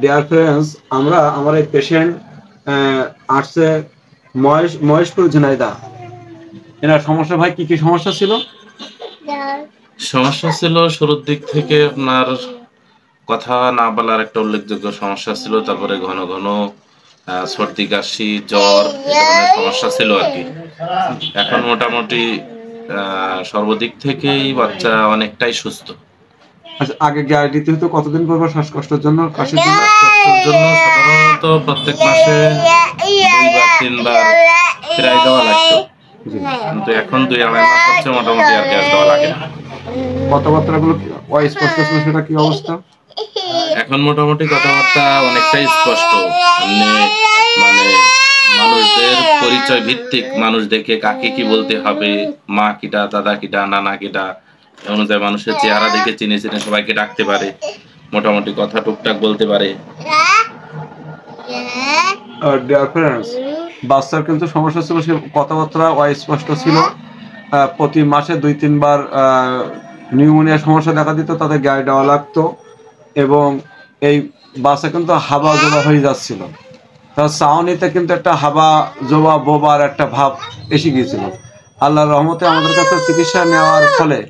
Dear friends, আমরা আমার এই পেশেন্ট আসছে মহেশপুর ঝিনাইদহ। এনার সমস্যা ভাই কি কি সমস্যা ছিল? সমস্যা ছিল শুরুর দিক থেকে আপনার কথা না বলার একটা উল্লেখযোগ্য সমস্যা ছিল। তারপরে ঘন ঘন সর্দি কাশি জ্বর এই ধরনের সমস্যা ছিল আর কি। এখন মোটামুটি সর্বদিক থেকেই বাচ্চা অনেকটাই সুস্থ। আচ্ছা, আগে গ্যারান্টি দিতে হতো কতদিন পর শ্বাসকষ্টের জন্য, কাশির জন্য? শ্বাসকষ্টের জন্য সাধারণত প্রত্যেক মাসে 2 বা 3 বার প্রায় দেওয়া লাগতো, কিন্তু এখন 2-2.5 মাস হচ্ছে মোটামুটি আর গ্যাস দেওয়া লাগে না। কথাবার্তাগুলো অস্পষ্ট ছিল, সেটা কি অবস্থা? এখন মোটামুটি কথাবার্তা অনেকটাই স্পষ্ট। মানে মানুষদের পরিচয় ভিত্তিক, মানুষ দেখে কাকে কি বলতে হবে, মা কিটা, দাদা কিটা, নানা কিটা, অনুযায়ী মানুষের চেহারা দেখে চিনে চিনে সবাইকে ডাকতে পারে, মোটামুটি কথা টুকটাক বলতে পারে। ডিয়ার ফ্রেন্ডস, বাচ্চার কিন্তু সমস্যা ছিল, সে কথাবার্তা অস্পষ্ট ছিল। প্রতি মাসে 2-3 বার নিউমোনিয়ার সমস্যা দেখা দিত, তাদের গায়ে দেওয়া লাগতো এবং এই বাচ্চা কিন্তু হাবা জোবা হয়ে যাচ্ছিল। তার চাউনিতে কিন্তু একটা হাবা জোবা বোবার একটা ভাব এসে গিয়েছিল। আল্লাহর রহমতে আমাদের কাছে চিকিৎসা নেওয়ার ফলে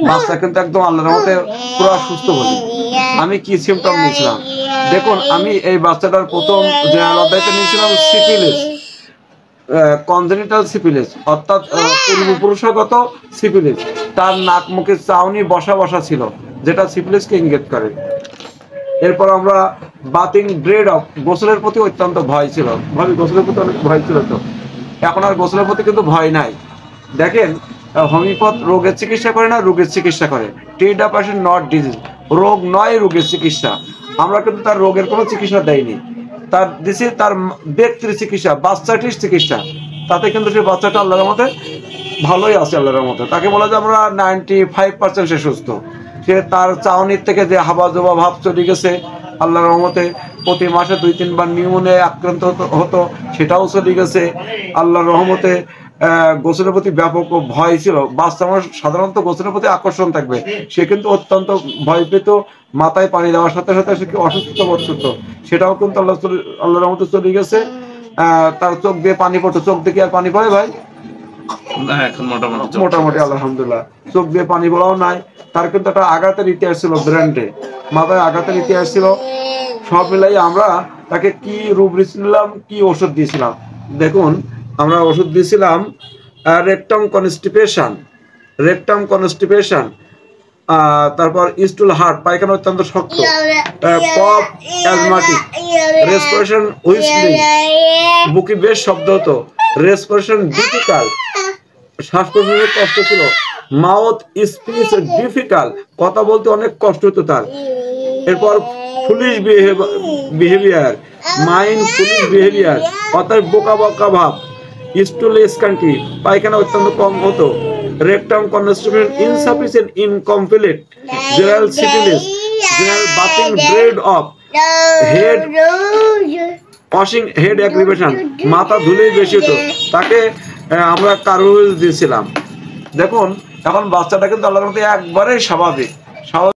বাচ্চা কিন্তু একদম আল্লাহর রহমতে পুরো সুস্থ বলি। আমি কি সিমটম নিয়েছিলাম দেখুন, আমি এই বাচ্চাটার প্রথম যে আলাদাতে নিয়েছিলাম সিফিলিস, কনজেনিটাল সিফিলিস, অর্থাৎ পূর্বপুরুষগত সিফিলিস। তার নাক মুখে চাউনি বসা বসা ছিল, যেটা সিফিলিসকে ইঙ্গিত করে। এরপর আমরা বাথিং ব্রেড অফ, গোসলের প্রতি অত্যন্ত ভয় ছিল, ভাবি গোসলের প্রতি অনেক ভয় ছিল। তো এখন আর গোসলের প্রতি কিন্তু ভয় নাই। দেখেন, হোমিওপ্যাথ রোগের চিকিৎসা করে না, রোগের চিকিৎসা করে। Treat a patient not disease, রোগ নয় রোগের চিকিৎসা। আমরা কিন্তু তার রোগের কোনো চিকিৎসা দেয়নি, তার দিছি তার ব্যক্তির চিকিৎসা, বাচ্চাটির চিকিৎসা। তাতে কিন্তু সে বাচ্চাটা আল্লাহর রহমতে ভালোই আছে। আল্লাহর রহমতে তাকে বলা যায় আমরা 95% সে সুস্থ। সে তার চাউনির থেকে যে হাবা জোবা ভাব চলে গেছে আল্লাহর রহমতে। প্রতি মাসে 2-3 বার নিউমোনিয়ায় আক্রান্ত হতো, সেটাও চলে গেছে আল্লাহর রহমতে। গোসলের প্রতি ব্যাপক ভয় ছিল। বাচ্চা মানুষ সাধারণত গোসলের প্রতি আকর্ষণ থাকবে, সে কিন্তু অত্যন্ত ভয় পেত। মাথায় পানি দেওয়ার সাথে সাথে সে অসুস্থ বোধ করত, সেটাও কিন্তু আল্লাহর রহমতে চলে গেছে। তার চোখ দিয়ে পানি পড়তো। চোখ দিয়ে আর পানি পড়ে ভাই? এখন মোটামুটি আলহামদুলিল্লাহ, চোখ দিয়ে পানি পড়াও নাই। তার কিন্তু একটা আঘাতের ইতিহাস ছিল, ব্রেন্ডে মাথায় আঘাতের ইতিহাস ছিল। সব মিলাই আমরা তাকে কি রূপ দিয়েছিলাম, কি ওষুধ দিয়েছিলাম দেখুন। আমরা ওষুধ দিয়েছিলাম রেকটাম কনস্টিপেশন, তারপর স্টুল হার্ট, পায়খানা অত্যন্ত শক্ত, কফ অ্যাজমাটিক, রেসপিরেশন হুইসলিং, বুকে বেশ শব্দ হতো, রেসপিরেশন ডিফিকাল্ট, শ্বাস প্রশ্বাসের কষ্ট ছিল, মাউথ স্পিচ ডিফিকাল্ট, কথা বলতে অনেক কষ্ট হতো তার। এরপর foolish behaviour, mind foolish behaviour, অর্থাৎ বোকা বোকা ভাব, স্টুল স্কান্টি, পায়খানা অত্যন্ত কম হতো, rectum constipation insufficient incomplete, general syphilis, general bathing bread off, head washing head aggravation, মাথা ধুলেই বেশি হতো। তাকে আমরা কার্বোহাইড্রেট দিয়েছিলাম। দেখুন, এখন বাচ্চাটা কিন্তু আল্লাহর মধ্যে একবারেই স্বাভাবিক।